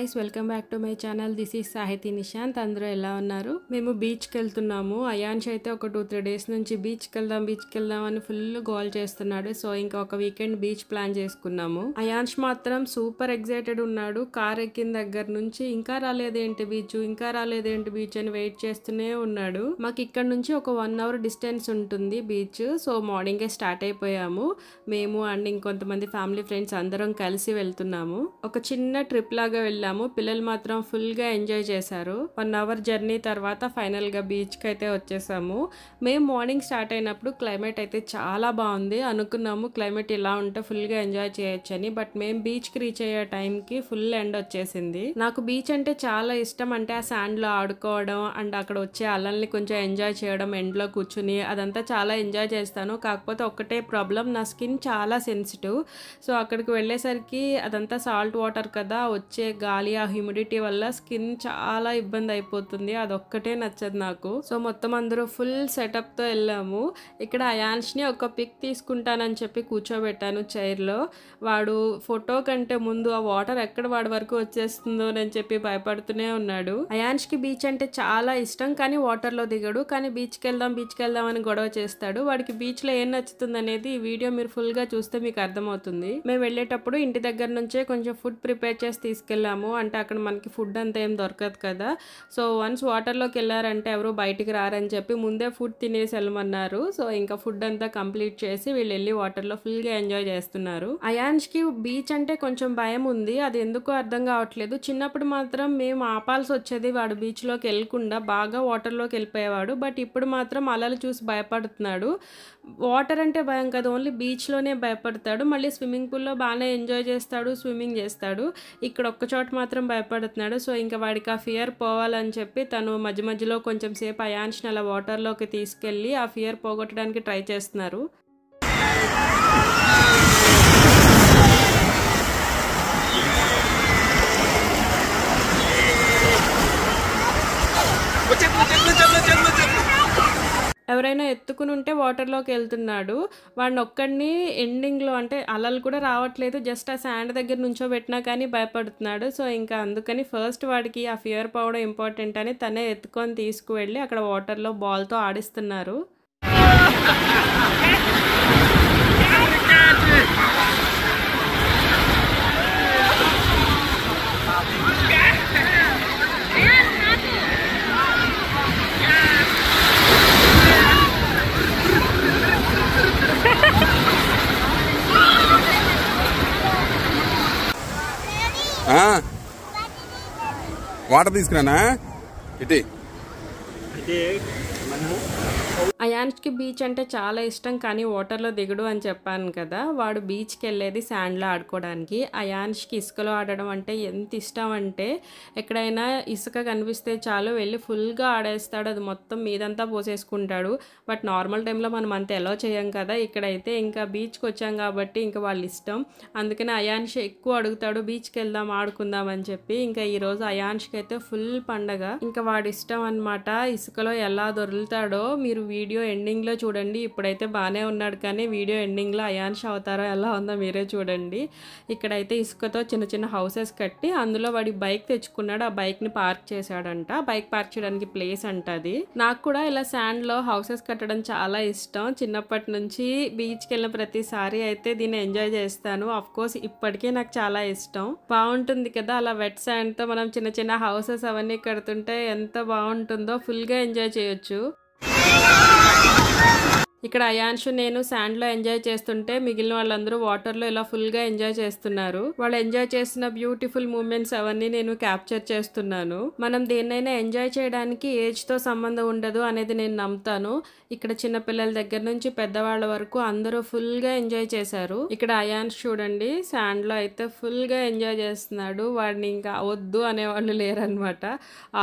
guys, welcome back to my channel. This is Sahiti Nishant. అందరూ ఎలా ఉన్నారు? మేము బీచ్కి వెళ్తున్నాము. అయాన్ష్ అయితే ఒక 2-3 డేస్ నుంచి బీచ్కి వెళ్దాం అని ఫుల్ గోల్ చేస్తున్నాడు. సో ఇంకా ఒక వీకెండ్ బీచ్ ప్లాన్ చేసుకున్నాము. అయాన్ష్ మాత్రం సూపర్ ఎక్సైటెడ్ ఉన్నాడు. కార్ ఎక్కిన దగ్గర నుంచి ఇంకా రాలేదేంటి బీచ్ అని వెయిట్ చేస్తూనే ఉన్నాడు. మాకు ఇక్కడ నుంచి ఒక 1 అవర్ డిస్టెన్స్ ఉంటుంది బీచ్. సో మార్నింగే స్టార్ట్ అయిపోయాము. మేము అండ్ ఇంకొంతమంది ఫ్యామిలీ ఫ్రెండ్స్ అందరం కలిసి వెళ్తున్నాము. ఒక చిన్న ట్రిప్ లాగా వెళ్ళాము. పిల్లలు మాత్రం ఫుల్ గా ఎంజాయ్ చేశారు. 1 అవర్ జర్నీ తర్వాత ఫైనల్ గా బీచ్ కి అయితే వచ్చేసాము. మేము మార్నింగ్ స్టార్ట్ అయినప్పుడు క్లైమేట్ అయితే చాలా బాగుంది. అనుకున్నాము క్లైమేట్ ఇలా ఉంటే ఫుల్ గా ఎంజాయ్ చేయొచ్చని. బట్ మేము బీచ్ కి రీచ్ అయ్యే టైం కి ఫుల్ ఎండ్ వచ్చేసింది. నాకు బీచ్ అంటే చాలా ఇష్టం. అంటే ఆ శాండ్ లో ఆడుకోవడం అండ్ అక్కడ వచ్చే అలల్ని కొంచెం ఎంజాయ్ చేయడం, ఎండ్ లో కూర్చుని అదంతా చాలా ఎంజాయ్ చేస్తాను. కాకపోతే ఒక్కటే ప్రాబ్లం, నా స్కిన్ చాలా సెన్సిటివ్. సో అక్కడికి వెళ్ళేసరికి అదంతా సాల్ట్ వాటర్ కదా, వచ్చే గాలి ఆ హ్యూమిడిటీ వల్ల స్కిన్ చాలా ఇబ్బంది అయిపోతుంది. అదొక్కటే నచ్చదు నాకు. సో మొత్తం అందరూ ఫుల్ సెటప్ తో వెళ్ళాము. ఇక్కడ అయాన్ష్ ని ఒక పిక్ తీసుకుంటానని చెప్పి కూర్చోబెట్టాను చైర్ లో. వాడు ఫోటో కంటే ముందు ఆ వాటర్ ఎక్కడ వాడి వరకు వచ్చేస్తుందో అని చెప్పి భయపడుతూనే ఉన్నాడు. అయాన్ష్ కి బీచ్ అంటే చాలా ఇష్టం, కానీ వాటర్ లో దిగడు. కానీ బీచ్కి వెళ్దాం అని గొడవ చేస్తాడు. వాడికి బీచ్ లో ఏం నచ్చుతుంది అనేది ఈ వీడియో మీరు ఫుల్ గా చూస్తే మీకు అర్థమవుతుంది. మేము వెళ్ళేటప్పుడు ఇంటి దగ్గర నుంచే కొంచెం ఫుడ్ ప్రిపేర్ చేసి తీసుకెళ్ళాము. అంటే అక్కడ మనకి ఫుడ్ అంతా ఏం దొరకదు కదా. సో వన్స్ వాటర్లోకి వెళ్ళారంటే ఎవరు బయటికి రారని చెప్పి ముందే ఫుడ్ తినేసి వెళ్ళమన్నారు. సో ఇంకా ఫుడ్ అంతా కంప్లీట్ చేసి వీళ్ళు వెళ్ళి వాటర్లో ఫుల్గా ఎంజాయ్ చేస్తున్నారు. అయాన్ష్కి బీచ్ అంటే కొంచెం భయం ఉంది. అది ఎందుకో అర్థం కావట్లేదు. చిన్నప్పుడు మాత్రం మేము ఆపాల్సి వచ్చేది, వాడు బీచ్లోకి వెళ్ళకుండా బాగా వాటర్లోకి వెళ్ళిపోయేవాడు. బట్ ఇప్పుడు మాత్రం అలలు చూసి భయపడుతున్నాడు. వాటర్ అంటే భయం కదా, ఓన్లీ బీచ్లోనే భయపడతాడు. మళ్ళీ స్విమ్మింగ్ పూల్లో బాగానే ఎంజాయ్ చేస్తాడు, స్విమ్మింగ్ చేస్తాడు. ఇక్కడ ఒక్క చోట మాత్రం భయపడుతున్నాడు. సో ఇంకా వాడికి ఆ ఫియర్ పోవాలని చెప్పి తను మధ్య మధ్యలో కొంచెం సేపు అయాన్ష్ని అలా వాటర్లోకి తీసుకెళ్ళి ఆ ఫియర్ పోగొట్టడానికి ట్రై చేస్తున్నారు. ఎవరైనా ఎత్తుకుని ఉంటే వాటర్లోకి వెళ్తున్నాడు. వాడిని ఒక్కడిని ఎండింగ్లో అంటే అలలు కూడా రావట్లేదు, జస్ట్ ఆ శాండ్ దగ్గర నుంచోబెట్టినా కానీ భయపడుతున్నాడు. సో ఇంకా అందుకని ఫస్ట్ వాడికి ఆ ఫియర్ పోవడం ఇంపార్టెంట్ అని తనే ఎత్తుకొని తీసుకువెళ్ళి అక్కడ వాటర్లో బాల్తో ఆడిస్తున్నారు. వాటర్ తీసుకురానా ఇటీ. అయాన్ష్కి బీచ్ అంటే చాలా ఇష్టం, కానీ వాటర్లో దిగడు అని చెప్పాను కదా. వాడు బీచ్కి వెళ్ళేది శాండ్లో ఆడుకోవడానికి. అయాన్ష్కి ఇసుకలో ఆడడం అంటే ఎంత ఇష్టం అంటే ఎక్కడైనా ఇసుక కనిపిస్తే చాలు వెళ్ళి ఫుల్గా ఆడేస్తాడు. అది మొత్తం మీదంతా పోసేసుకుంటాడు. బట్ నార్మల్ టైంలో మనం అంత ఎలా చేయం కదా. ఇక్కడైతే ఇంకా బీచ్కి వచ్చాం కాబట్టి ఇంకా వాళ్ళ ఇష్టం. అందుకని అయాన్ష్ ఎక్కువ అడుగుతాడు బీచ్కి వెళ్దాం ఆడుకుందాం అని చెప్పి. ఇంకా ఈరోజు అయాన్ష్కి అయితే ఫుల్ పండగ. ఇంకా వాడి ఇష్టం అనమాట. ఇసుకలో ఎలా దొరుకుతాడో మీరు వీడియో ఎండింగ్లో చూడండి. ఇప్పుడైతే బాగానే ఉన్నాడు, కానీ వీడియో ఎండింగ్లో అయాన్ష్ అవతారం ఎలా ఉందో మీరే చూడండి. ఇక్కడైతే ఇసుకతో చిన్న చిన్న హౌసెస్ కట్టి అందులో వాడి బైక్ తెచ్చుకున్నాడు. ఆ బైక్ని పార్క్ చేశాడంట. బైక్ పార్క్ చేయడానికి ప్లేస్ అంట అది. నాకు కూడా ఇలా శాండ్లో హౌసెస్ కట్టడం చాలా ఇష్టం. చిన్నప్పటి నుంచి బీచ్కి వెళ్ళిన ప్రతిసారి అయితే దీన్ని ఎంజాయ్ చేస్తాను. అఫ్ కోర్స్ ఇప్పటికీ నాకు చాలా ఇష్టం. బాగుంటుంది కదా అలా వెట్ శాండ్తో మనం చిన్న చిన్న హౌసెస్ అవన్నీ కడుతుంటే ఎంత బాగుంటుందో. ఫుల్గా ఎంజాయ్ చేయొచ్చు. ఇక్కడ అయాన్ష్ నేను శాండ్లో ఎంజాయ్ చేస్తుంటే మిగిలిన వాళ్ళందరూ వాటర్లో ఇలా ఫుల్గా ఎంజాయ్ చేస్తున్నారు. వాళ్ళు ఎంజాయ్ చేసిన బ్యూటిఫుల్ మూమెంట్స్ అవన్నీ నేను క్యాప్చర్ చేస్తున్నాను. మనం దేన్నైనా ఎంజాయ్ చేయడానికి ఏజ్తో సంబంధం ఉండదు అనేది నేను నమ్ముతాను. ఇక్కడ చిన్నపిల్లల దగ్గర నుంచి పెద్దవాళ్ళ వరకు అందరూ ఫుల్గా ఎంజాయ్ చేశారు. ఇక్కడ అయాన్ష్ చూడండి శాండ్లో అయితే ఫుల్గా ఎంజాయ్ చేస్తున్నాడు. వాడిని ఇంకా వద్దు అనేవాళ్ళు లేరనమాట.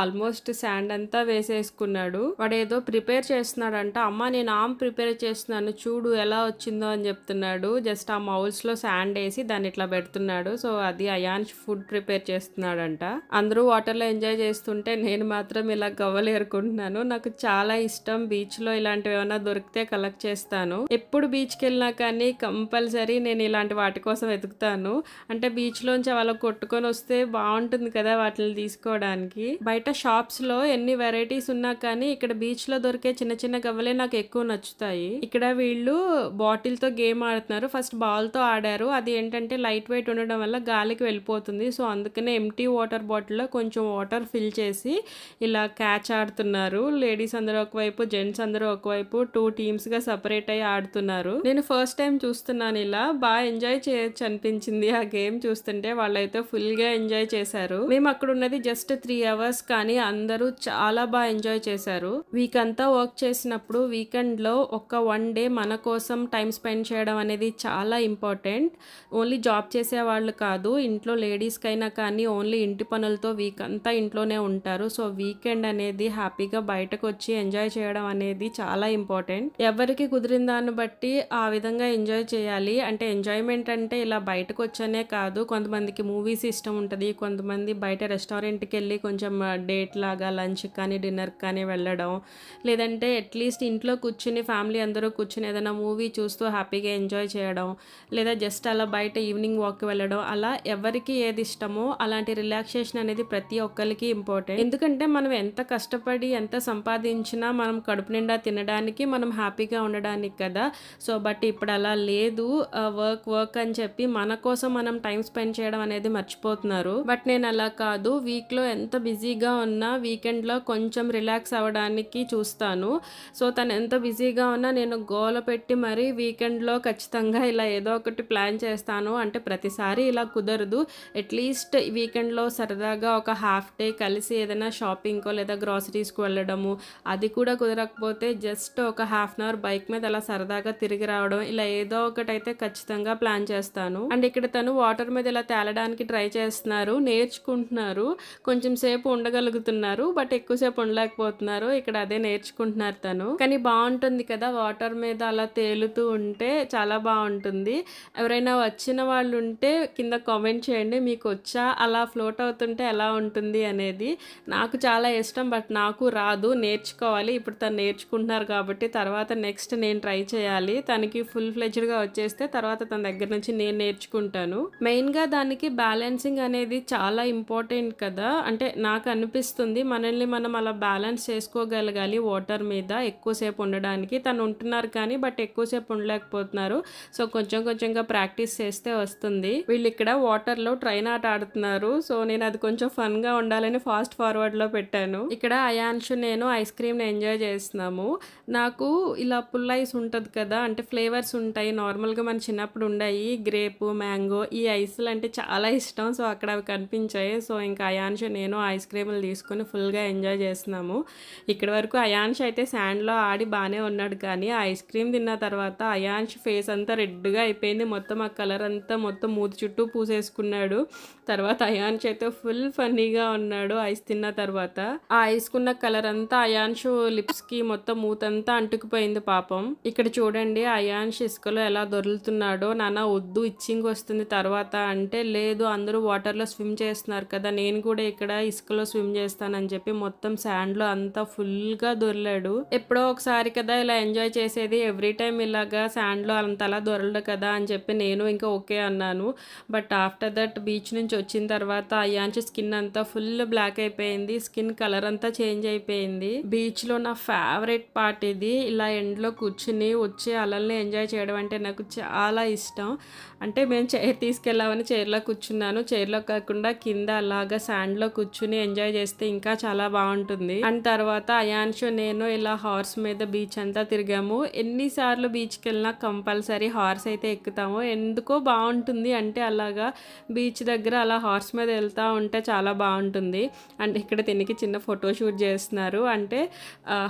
ఆల్మోస్ట్ శాండ్ అంతా వేసేసుకున్నాడు. వాడు ఏదో ప్రిపేర్ చేస్తున్నాడంట. అమ్మ నేను ఆమ్ ప్రిపేర్ ప్రిపేర్ చేస్తున్నాను చూడు ఎలా వచ్చిందో అని చెప్తున్నాడు. జస్ట్ ఆ మౌల్స్లో శాండ్ వేసి దాన్ని ఇట్లా పెడుతున్నాడు. సో అది అయాన్ష్ ఫుడ్ ప్రిపేర్ చేస్తున్నాడంట. అందరూ వాటర్లో ఎంజాయ్ చేస్తుంటే నేను మాత్రం ఇలా గవ్వలు ఏరుకుంటున్నాను. నాకు చాలా ఇష్టం బీచ్లో ఇలాంటివి ఏమైనా దొరికితే కలెక్ట్ చేస్తాను. ఎప్పుడు బీచ్కి వెళ్ళినా కానీ కంపల్సరీ నేను ఇలాంటి వాటి కోసం వెతుకుతాను. అంటే బీచ్లోంచి అలా కొట్టుకొని వస్తే బాగుంటుంది కదా వాటిని తీసుకోవడానికి. బయట షాప్స్లో ఎన్ని వెరైటీస్ ఉన్నా కానీ ఇక్కడ బీచ్లో దొరికే చిన్న చిన్న గవ్వలే నాకు ఎక్కువ నచ్చుతాయి. ఇక్కడ వీళ్ళు బాటిల్తో గేమ్ ఆడుతున్నారు. ఫస్ట్ బాల్తో ఆడారు. అది ఏంటంటే లైట్ వెయిట్ ఉండడం వల్ల గాలికి వెళ్ళిపోతుంది. సో అందుకనే ఎంటీ వాటర్ బాటిల్లో కొంచెం వాటర్ ఫిల్ చేసి ఇలా క్యాచ్ ఆడుతున్నారు. లేడీస్ అందరూ ఒకవైపు, జెంట్స్ అందరూ ఒకవైపు 2 టీమ్స్గా సపరేట్ అయ్యి ఆడుతున్నారు. నేను ఫస్ట్ టైం చూస్తున్నాను ఇలా. బాగా ఎంజాయ్ చేయొచ్చు అనిపించింది ఆ గేమ్ చూస్తుంటే. వాళ్ళైతే ఫుల్గా ఎంజాయ్ చేశారు. మేము అక్కడ ఉన్నది జస్ట్ 3 అవర్స్ కానీ అందరూ చాలా బాగా ఎంజాయ్ చేశారు. వీక్ అంతా వర్క్ చేసినప్పుడు వీకెండ్లో ఒక 1 డే మన కోసం టైం స్పెండ్ చేయడం అనేది చాలా ఇంపార్టెంట్. ఓన్లీ జాబ్ చేసే వాళ్ళు కాదు, ఇంట్లో లేడీస్కైనా కానీ ఓన్లీ ఇంటి పనులతో వీక్ అంతా ఇంట్లోనే ఉంటారు. సో వీకెండ్ అనేది హ్యాపీగా బయటకు వచ్చి ఎంజాయ్ చేయడం అనేది చాలా ఇంపార్టెంట్. ఎవరికి కుదిరిన దాన్ని బట్టి ఆ విధంగా ఎంజాయ్ చేయాలి. అంటే ఎంజాయ్మెంట్ అంటే ఇలా బయటకు వచ్చనే కాదు, కొంతమందికి మూవీస్ ఇష్టం ఉంటుంది, కొంతమంది బయట రెస్టారెంట్కి వెళ్ళి కొంచెం డేట్ లాగా లంచ్ కానీ డిన్నర్ కానీ వెళ్ళడం, లేదంటే అట్లీస్ట్ ఇంట్లో కూర్చుని ఫ్యామిలీ అందరూ కూర్చుని ఏదైనా మూవీ చూస్తూ హ్యాపీగా ఎంజాయ్ చేయడం, లేదా జస్ట్ అలా బయట ఈవినింగ్ వాక్కి వెళ్ళడం. అలా ఎవరికి ఏది ఇష్టమో అలాంటి రిలాక్సేషన్ అనేది ప్రతి ఒక్కరికి ఇంపార్టెంట్. ఎందుకంటే మనం ఎంత కష్టపడి ఎంత సంపాదించినా మనం కడుపు నిండా తినడానికి, మనం హ్యాపీగా ఉండడానికి కదా. సో బట్ ఇప్పుడు అలా లేదు. వర్క్ అని చెప్పి మన కోసం మనం టైం స్పెండ్ చేయడం అనేది మర్చిపోతున్నారు. బట్ నేను అలా కాదు. వీక్లో ఎంత బిజీగా ఉన్నా వీకెండ్లో కొంచెం రిలాక్స్ అవ్వడానికి చూస్తాను. సో తను ఎంత బిజీగా ఉన్నా నేను గోల పెట్టి మరీ వీకెండ్లో ఖచ్చితంగా ఇలా ఏదో ఒకటి ప్లాన్ చేస్తాను. అంటే ప్రతిసారి ఇలా కుదరదు. అట్లీస్ట్ వీకెండ్లో సరదాగా ఒక హాఫ్ డే కలిసి ఏదైనా షాపింగ్కో లేదా గ్రాసరీస్కి వెళ్ళడము, అది కూడా కుదరకపోతే జస్ట్ ఒక ½ అవర్ బైక్ మీద అలా సరదాగా తిరిగి రావడం, ఇలా ఏదో ఒకటి అయితే ఖచ్చితంగా ప్లాన్ చేస్తాను. అండ్ ఇక్కడ తను వాటర్ మీద ఇలా తేలడానికి ట్రై చేస్తున్నారు, నేర్చుకుంటున్నారు. కొంచెం సేపు ఉండగలుగుతున్నారు బట్ ఎక్కువసేపు ఉండలేకపోతున్నారు. ఇక్కడ అదే నేర్చుకుంటున్నారు తను. కానీ బాగుంటుంది కదా వాటర్ మీద అలా తేలుతూ ఉంటే, చాలా బాగుంటుంది. ఎవరైనా వచ్చిన వాళ్ళు ఉంటే కింద కామెంట్ చేయండి, మీకు వచ్చా అలా ఫ్లోట్ అవుతుంటే ఎలా ఉంటుంది అనేది. నాకు చాలా ఇష్టం బట్ నాకు రాదు, నేర్చుకోవాలి. ఇప్పుడు తను నేర్చుకుంటున్నారు కాబట్టి తర్వాత నెక్స్ట్ నేను ట్రై చేయాలి. తనకి ఫుల్ ఫ్లెజ్డ్గా వచ్చేస్తే తర్వాత తన దగ్గర నుంచి నేను నేర్చుకుంటాను. మెయిన్గా దానికి బ్యాలెన్సింగ్ అనేది చాలా ఇంపార్టెంట్ కదా. అంటే నాకు అనిపిస్తుంది మనల్ని మనం అలా బ్యాలెన్స్ చేసుకోగలగాలి వాటర్ మీద ఎక్కువసేపు ఉండడానికి. తను ఉంటున్నారు కానీ బట్ ఎక్కువసేపు ఉండలేకపోతున్నారు. సో కొంచెంగా ప్రాక్టీస్ చేస్తే వస్తుంది. వీళ్ళు ఇక్కడ వాటర్లో ట్రైన్ ఆట ఆడుతున్నారు. సో నేను అది కొంచెం ఫన్గా ఉండాలని ఫాస్ట్ ఫార్వర్డ్లో పెట్టాను. ఇక్కడ అయాన్షు నేను ఐస్ క్రీమ్ని ఎంజాయ్ చేస్తున్నాము. నాకు ఇలా పుల్ ఐస్ ఉంటుంది కదా, అంటే ఫ్లేవర్స్ ఉంటాయి నార్మల్గా మన చిన్నప్పుడు ఉన్నాయి, గ్రేప్, మ్యాంగో. ఈ ఐస్లు అంటే చాలా ఇష్టం. సో అక్కడ అవి కనిపించాయి. సో ఇంకా అయాన్షు నేను ఐస్ క్రీములు తీసుకొని ఫుల్గా ఎంజాయ్ చేస్తున్నాము. ఇక్కడి వరకు అయాన్ష్ అయితే శాండ్లో ఆడి బాగానే ఉన్నాడు కానీ ఐస్ క్రీమ్ తిన్న తర్వాత అయాన్ష్ ఫేస్ అంతా రెడ్గా అయిపోయింది. మొత్తం ఆ కలర్ అంతా మొత్తం మూతి చుట్టూ పూసేసుకున్నాడు. తర్వాత అయాన్ష్ అయితే ఫుల్ ఫన్నీగా ఉన్నాడు ఐస్ తిన్న తర్వాత. ఆ ఐస్కున్న కలర్ అంతా అయాన్ష్ లిప్స్కి మొత్తం మూతంతా అంటుకుపోయింది పాపం. ఇక్కడ చూడండి అయాన్ష్ ఇసుకలో ఎలా దొరులుతున్నాడో. నాన్న వద్దు ఇచ్చింగ్ వస్తుంది తర్వాత అంటే, లేదు అందరూ వాటర్లో స్విమ్ చేస్తున్నారు కదా, నేను కూడా ఇక్కడ ఇసుకలో స్విమ్ చేస్తానని చెప్పి మొత్తం శాండ్లో అంతా ఫుల్గా దొరలాడు. ఎప్పుడో ఒకసారి కదా ఇలా ఎంజాయ్ చేసేది, ఎవ్రీ టైం ఇలాగా శాండ్లో అంతలా దొరలడు కదా అని చెప్పి నేను ఇంకా ఓకే అన్నాను. బట్ ఆఫ్టర్ దట్ బీచ్ నుంచి వచ్చిన తర్వాత అయాన్ష్ స్కిన్ అంతా ఫుల్ బ్లాక్ అయిపోయింది, స్కిన్ కలర్ అంతా చేంజ్ అయిపోయింది. బీచ్లో నా ఫేవరెట్ పార్ట్ ఇది. ఇలా ఎండ్లో కూర్చుని వచ్చే అలల్ని ఎంజాయ్ చేయడం అంటే నాకు చాలా ఇష్టం. అంటే మేము చైర్ తీసుకెళ్ళామని చైర్లో కూర్చున్నాను. చైర్లో కాకుండా కింద అలాగా శాండ్లో కూర్చుని ఎంజాయ్ చేస్తే ఇంకా చాలా బాగుంటుంది. అండ్ తర్వాత అయాన్ష్ నేను ఇలా హార్స్ మీద బీచ్ అంతా తిరిగాము. ఎన్నిసార్లు బీచ్కి వెళ్ళినా కంపల్సరీ హార్స్ అయితే ఎక్కుతాము. ఎందుకో బాగుంటుంది. అంటే అలాగా బీచ్ దగ్గర అలా హార్స్ మీద వెళ్తూ ఉంటే చాలా బాగుంటుంది. అండ్ ఇక్కడ తినికి చిన్న ఫోటో షూట్ చేస్తున్నారు. అంటే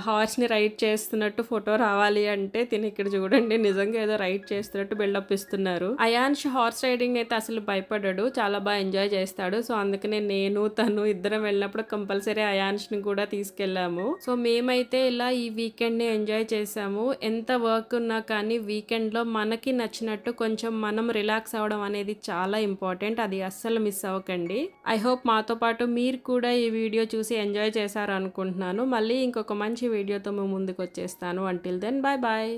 హార్స్ని రైడ్ చేస్తున్నట్టు ఫోటో రావాలి అంటే తిని ఇక్కడ చూడండి నిజంగా ఏదో రైడ్ చేస్తున్నట్టు బిల్డప్ ఇస్తున్నారు. అయాన్ష్ హార్స్ రైడింగ్ అయితే అసలు భయపడ్డాడు, చాలా బాగా ఎంజాయ్ చేస్తాడు. సో అందుకనే నేను తను ఇద్దరం వెళ్ళినప్పుడు కంపల్సరీ అయాన్ష్ని కూడా తీసుకెళ్ళాము. సో మేమైతే ఇలా ఈ వీకెండ్ని ఎంజాయ్ చేసాము. చేసాము. ఎంత వర్క్ ఉన్నా కానీ వీకెండ్‌లో మనకి నచ్చినట్టు కొంచెం మనం రిలాక్స్ అవ్వడం అనేది చాలా ఇంపార్టెంట్. అది అస్సలు మిస్ అవ్వకండి. ఐ హోప్ మాతో పాటు మీరు కూడా ఈ వీడియో చూసి ఎంజాయ్ చేశారనుకుంటున్నాను. మళ్ళీ ఇంకొక మంచి వీడియోతో మీ ముందుకు వచ్చేస్తాను. Until then bye bye.